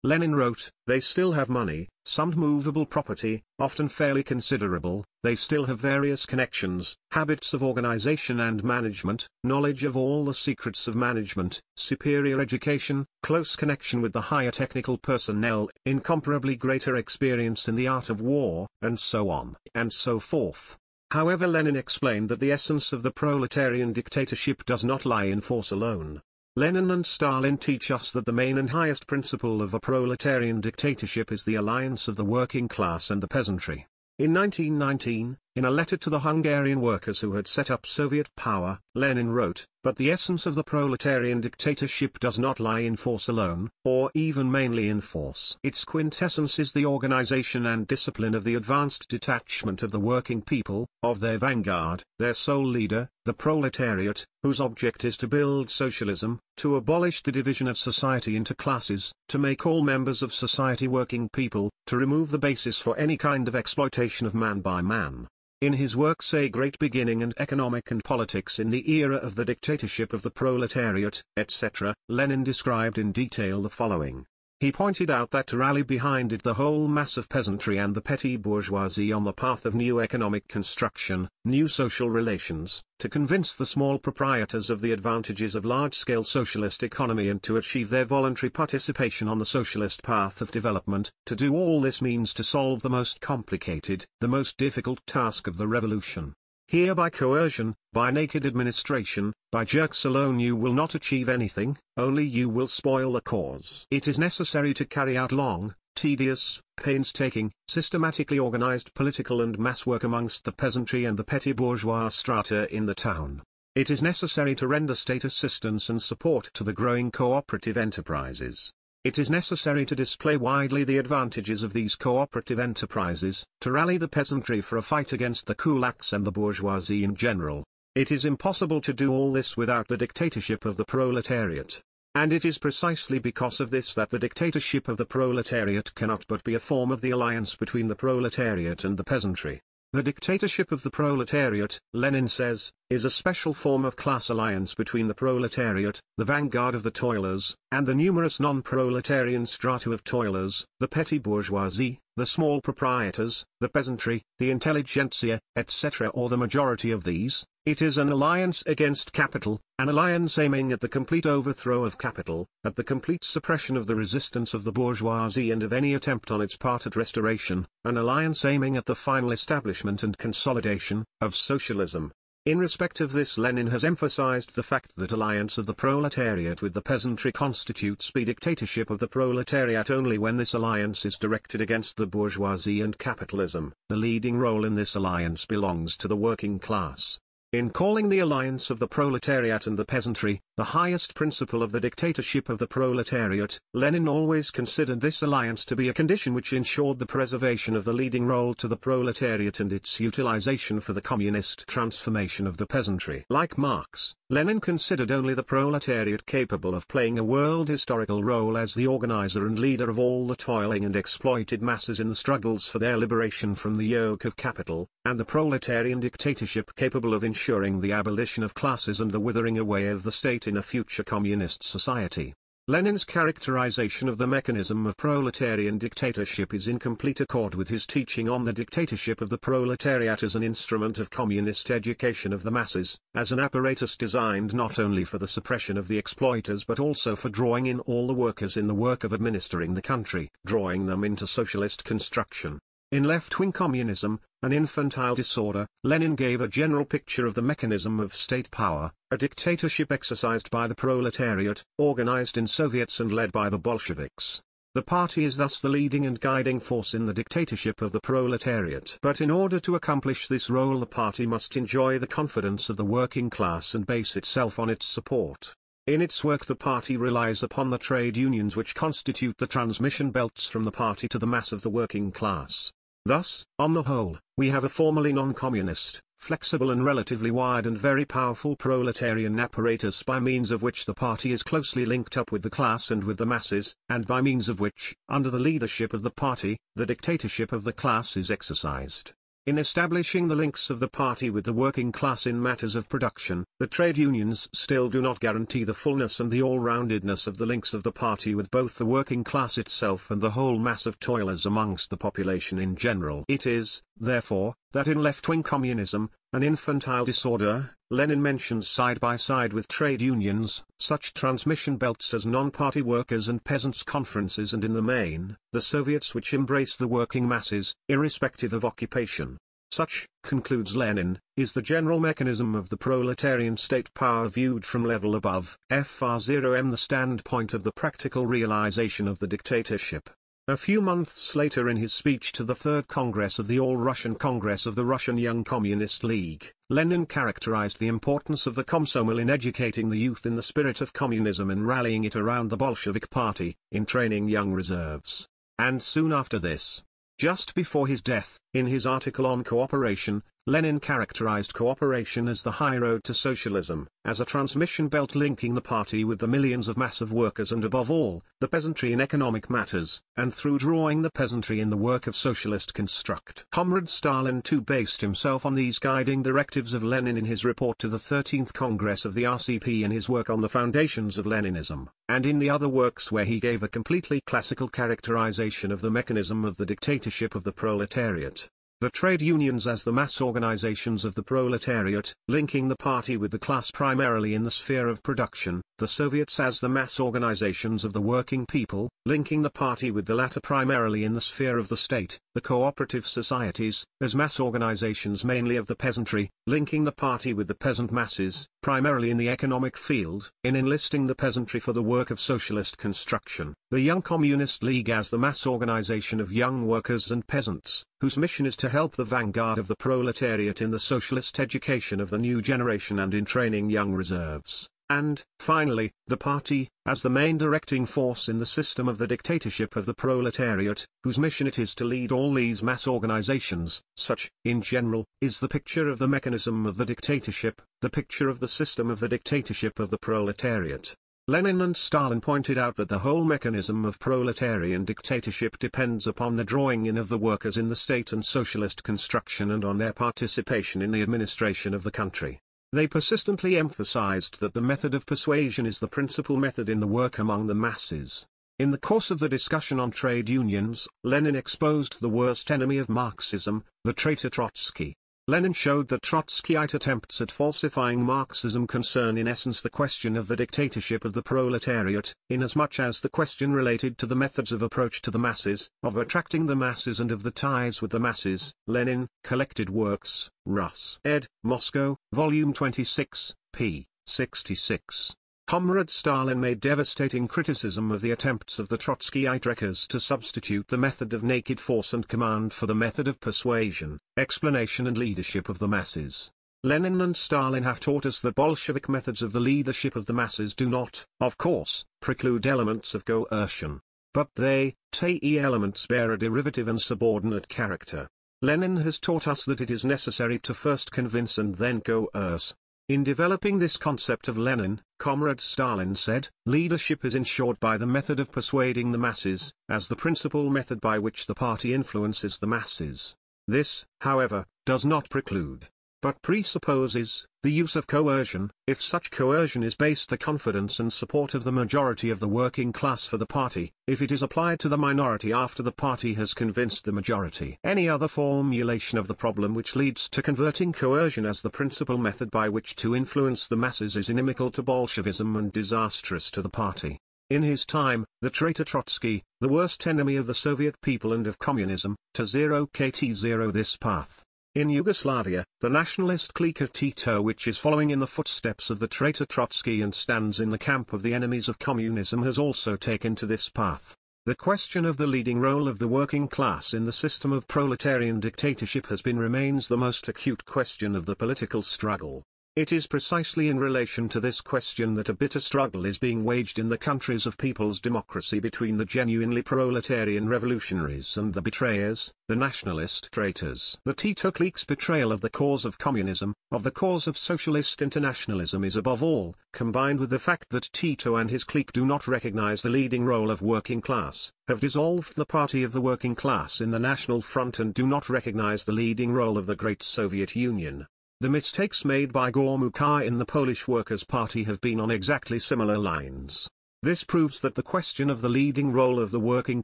Lenin wrote, "They still have money, some movable property, often fairly considerable, they still have various connections, habits of organization and management, knowledge of all the secrets of management, superior education, close connection with the higher technical personnel, incomparably greater experience in the art of war, and so on, and so forth." However, Lenin explained that the essence of the proletarian dictatorship does not lie in force alone. Lenin and Stalin teach us that the main and highest principle of a proletarian dictatorship is the alliance of the working class and the peasantry. In 1919, in a letter to the Hungarian workers who had set up Soviet power, Lenin wrote, "But the essence of the proletarian dictatorship does not lie in force alone, or even mainly in force. Its quintessence is the organization and discipline of the advanced detachment of the working people, of their vanguard, their sole leader, the proletariat, whose object is to build socialism, to abolish the division of society into classes, to make all members of society working people, to remove the basis for any kind of exploitation of man by man." In his works A Great Beginning and Economic and Politics in the Era of the Dictatorship of the Proletariat, etc., Lenin described in detail the following. He pointed out that to rally behind it the whole mass of peasantry and the petty bourgeoisie on the path of new economic construction, new social relations, to convince the small proprietors of the advantages of large-scale socialist economy and to achieve their voluntary participation on the socialist path of development, to do all this means to solve the most complicated, the most difficult task of the revolution. Here by coercion, by naked administration, by jerks alone you will not achieve anything, only you will spoil the cause. It is necessary to carry out long, tedious, painstaking, systematically organized political and mass work amongst the peasantry and the petty bourgeois strata in the town. It is necessary to render state assistance and support to the growing cooperative enterprises. It is necessary to display widely the advantages of these cooperative enterprises, to rally the peasantry for a fight against the kulaks and the bourgeoisie in general. It is impossible to do all this without the dictatorship of the proletariat. And it is precisely because of this that the dictatorship of the proletariat cannot but be a form of the alliance between the proletariat and the peasantry. The dictatorship of the proletariat, Lenin says, is a special form of class alliance between the proletariat, the vanguard of the toilers, and the numerous non-proletarian strata of toilers, the petty bourgeoisie, the small proprietors, the peasantry, the intelligentsia, etc. or the majority of these. It is an alliance against capital, an alliance aiming at the complete overthrow of capital, at the complete suppression of the resistance of the bourgeoisie and of any attempt on its part at restoration, an alliance aiming at the final establishment and consolidation of socialism. In respect of this, Lenin has emphasized the fact that alliance of the proletariat with the peasantry constitutes the dictatorship of the proletariat only when this alliance is directed against the bourgeoisie and capitalism. The leading role in this alliance belongs to the working class. In calling the alliance of the proletariat and the peasantry, the highest principle of the dictatorship of the proletariat, Lenin always considered this alliance to be a condition which ensured the preservation of the leading role to the proletariat and its utilization for the communist transformation of the peasantry. Like Marx, Lenin considered only the proletariat capable of playing a world historical role as the organizer and leader of all the toiling and exploited masses in the struggles for their liberation from the yoke of capital, and the proletarian dictatorship capable of ensuring the abolition of classes and the withering away of the state in a future communist society. Lenin's characterization of the mechanism of proletarian dictatorship is in complete accord with his teaching on the dictatorship of the proletariat as an instrument of communist education of the masses, as an apparatus designed not only for the suppression of the exploiters but also for drawing in all the workers in the work of administering the country, drawing them into socialist construction. In left-wing communism, an infantile disorder, Lenin gave a general picture of the mechanism of state power, a dictatorship exercised by the proletariat, organized in Soviets and led by the Bolsheviks. The party is thus the leading and guiding force in the dictatorship of the proletariat. But in order to accomplish this role, the party must enjoy the confidence of the working class and base itself on its support. In its work, the party relies upon the trade unions which constitute the transmission belts from the party to the mass of the working class. Thus, on the whole, we have a formally non-communist, flexible and relatively wide and very powerful proletarian apparatus by means of which the party is closely linked up with the class and with the masses, and by means of which, under the leadership of the party, the dictatorship of the class is exercised. In establishing the links of the party with the working class in matters of production, the trade unions still do not guarantee the fullness and the all-roundedness of the links of the party with both the working class itself and the whole mass of toilers amongst the population in general. It is, therefore, that in left-wing communism, an infantile disorder, Lenin mentions side by side with trade unions, such transmission belts as non-party workers and peasants' conferences, and in the main, the Soviets which embrace the working masses, irrespective of occupation. Such, concludes Lenin, is the general mechanism of the proletarian state power viewed from level above. FR0M The standpoint of the practical realization of the dictatorship. A few months later, in his speech to the Third Congress of the All-Russian Congress of the Russian Young Communist League, Lenin characterized the importance of the Komsomol in educating the youth in the spirit of communism and rallying it around the Bolshevik Party, in training young reserves. And soon after this, just before his death, in his article on cooperation, Lenin characterized cooperation as the high road to socialism, as a transmission belt linking the party with the millions of mass of workers and above all, the peasantry in economic matters, and through drawing the peasantry in the work of socialist construct. Comrade Stalin too based himself on these guiding directives of Lenin in his report to the 13th Congress of the RCP, in his work on the foundations of Leninism, and in the other works where he gave a completely classical characterization of the mechanism of the dictatorship of the proletariat. The trade unions as the mass organizations of the proletariat, linking the party with the class primarily in the sphere of production, the Soviets as the mass organizations of the working people, linking the party with the latter primarily in the sphere of the state, the cooperative societies, as mass organizations mainly of the peasantry, linking the party with the peasant masses, primarily in the economic field, in enlisting the peasantry for the work of socialist construction, the Young Communist League as the mass organization of young workers and peasants, whose mission is to help the vanguard of the proletariat in the socialist education of the new generation and in training young reserves, and, finally, the party, as the main directing force in the system of the dictatorship of the proletariat, whose mission it is to lead all these mass organizations. Such, in general, is the picture of the mechanism of the dictatorship, the picture of the system of the dictatorship of the proletariat. Lenin and Stalin pointed out that the whole mechanism of proletarian dictatorship depends upon the drawing in of the workers in the state and socialist construction and on their participation in the administration of the country. They persistently emphasized that the method of persuasion is the principal method in the work among the masses. In the course of the discussion on trade unions, Lenin exposed the worst enemy of Marxism, the traitor Trotsky. Lenin showed that Trotskyite attempts at falsifying Marxism concern in essence the question of the dictatorship of the proletariat, inasmuch as the question related to the methods of approach to the masses, of attracting the masses and of the ties with the masses. Lenin, Collected Works, Rus. ed., Moscow, Volume 26, p. 66. Comrade Stalin made devastating criticism of the attempts of the Trotskyite wreckers to substitute the method of naked force and command for the method of persuasion, explanation and leadership of the masses. Lenin and Stalin have taught us that Bolshevik methods of the leadership of the masses do not, of course, preclude elements of coercion. But they, elements bear a derivative and subordinate character. Lenin has taught us that it is necessary to first convince and then coerce. In developing this concept of Lenin, Comrade Stalin said, leadership is ensured by the method of persuading the masses, as the principal method by which the party influences the masses. This, however, does not preclude, but presupposes, the use of coercion, if such coercion is based the confidence and support of the majority of the working class for the party, if it is applied to the minority after the party has convinced the majority. Any other formulation of the problem which leads to converting coercion as the principal method by which to influence the masses is inimical to Bolshevism and disastrous to the party. In his time, the traitor Trotsky, the worst enemy of the Soviet people and of communism, to 0kt0 this path. In Yugoslavia, the nationalist clique of Tito, which is following in the footsteps of the traitor Trotsky and stands in the camp of the enemies of communism, has also taken to this path. The question of the leading role of the working class in the system of proletarian dictatorship has been remains the most acute question of the political struggle. It is precisely in relation to this question that a bitter struggle is being waged in the countries of people's democracy between the genuinely proletarian revolutionaries and the betrayers, the nationalist traitors. The Tito clique's betrayal of the cause of communism, of the cause of socialist internationalism is above all, combined with the fact that Tito and his clique do not recognize the leading role of working class, have dissolved the party of the working class in the National Front and do not recognize the leading role of the great Soviet Union. The mistakes made by Gomulka in the Polish Workers' Party have been on exactly similar lines. This proves that the question of the leading role of the working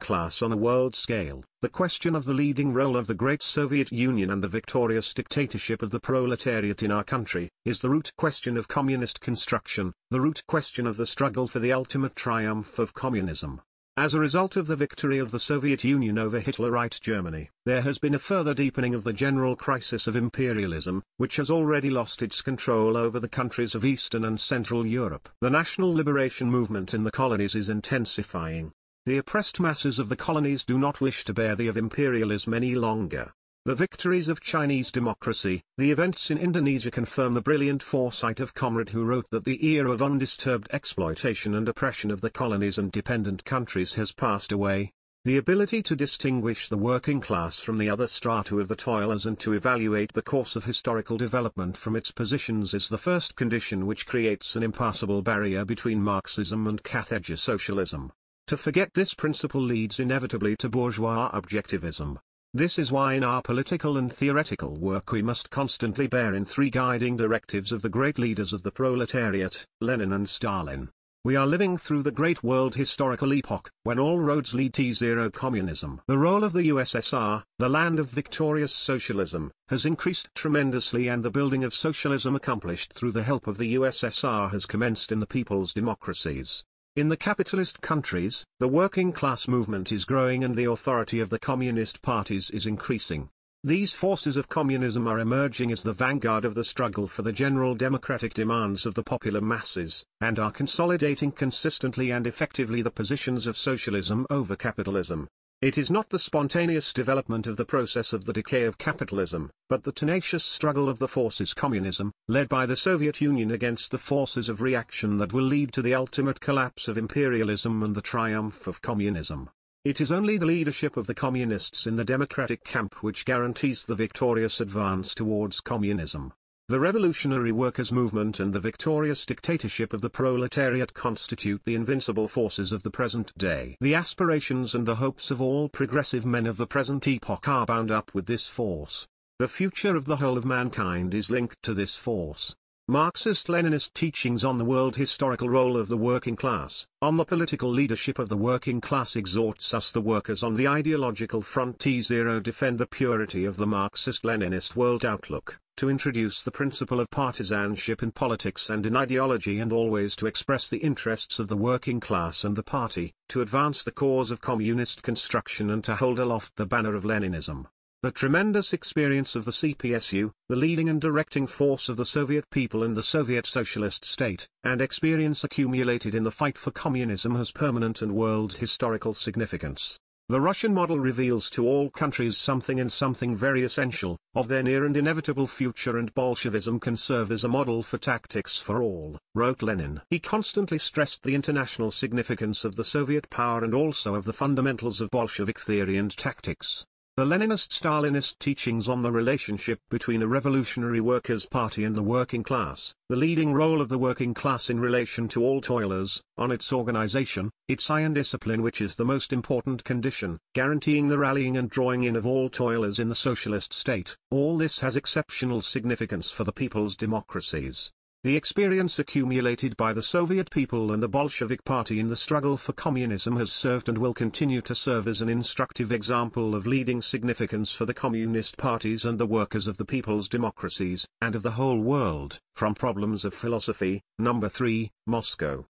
class on a world scale, the question of the leading role of the great Soviet Union and the victorious dictatorship of the proletariat in our country, is the root question of communist construction, the root question of the struggle for the ultimate triumph of communism. As a result of the victory of the Soviet Union over Hitlerite Germany, there has been a further deepening of the general crisis of imperialism, which has already lost its control over the countries of Eastern and Central Europe. The national liberation movement in the colonies is intensifying. The oppressed masses of the colonies do not wish to bear the of imperialism any longer. The victories of Chinese democracy, the events in Indonesia confirm the brilliant foresight of Comrade who wrote that the era of undisturbed exploitation and oppression of the colonies and dependent countries has passed away. The ability to distinguish the working class from the other strata of the toilers and to evaluate the course of historical development from its positions is the first condition which creates an impassable barrier between Marxism and Carthage socialism. To forget this principle leads inevitably to bourgeois objectivism. This is why in our political and theoretical work we must constantly bear in three guiding directives of the great leaders of the proletariat, Lenin and Stalin. We are living through the great world historical epoch, when all roads lead to zero communism. The role of the USSR, the land of victorious socialism, has increased tremendously and the building of socialism accomplished through the help of the USSR has commenced in the people's democracies. In the capitalist countries, the working class movement is growing and the authority of the communist parties is increasing. These forces of communism are emerging as the vanguard of the struggle for the general democratic demands of the popular masses, and are consolidating consistently and effectively the positions of socialism over capitalism. It is not the spontaneous development of the process of the decay of capitalism, but the tenacious struggle of the forces communism, led by the Soviet Union against the forces of reaction that will lead to the ultimate collapse of imperialism and the triumph of communism. It is only the leadership of the communists in the democratic camp which guarantees the victorious advance towards communism. The revolutionary workers' movement and the victorious dictatorship of the proletariat constitute the invincible forces of the present day. The aspirations and the hopes of all progressive men of the present epoch are bound up with this force. The future of the whole of mankind is linked to this force. Marxist-Leninist teachings on the world historical role of the working class, on the political leadership of the working class exhorts us the workers on the ideological front to defend the purity of the Marxist-Leninist world outlook, to introduce the principle of partisanship in politics and in ideology and always to express the interests of the working class and the party, to advance the cause of communist construction and to hold aloft the banner of Leninism. The tremendous experience of the CPSU, the leading and directing force of the Soviet people in the Soviet socialist state, and experience accumulated in the fight for communism has permanent and world historical significance. The Russian model reveals to all countries something and something very essential, of their near and inevitable future, and Bolshevism can serve as a model for tactics for all, wrote Lenin. He constantly stressed the international significance of the Soviet power and also of the fundamentals of Bolshevik theory and tactics. The Leninist-Stalinist teachings on the relationship between a revolutionary workers' party and the working class, the leading role of the working class in relation to all toilers, on its organization, its iron discipline which is the most important condition, guaranteeing the rallying and drawing in of all toilers in the socialist state, all this has exceptional significance for the people's democracies. The experience accumulated by the Soviet people and the Bolshevik Party in the struggle for communism has served and will continue to serve as an instructive example of leading significance for the communist parties and the workers of the people's democracies, and of the whole world. From Problems of Philosophy, No. 3, Moscow.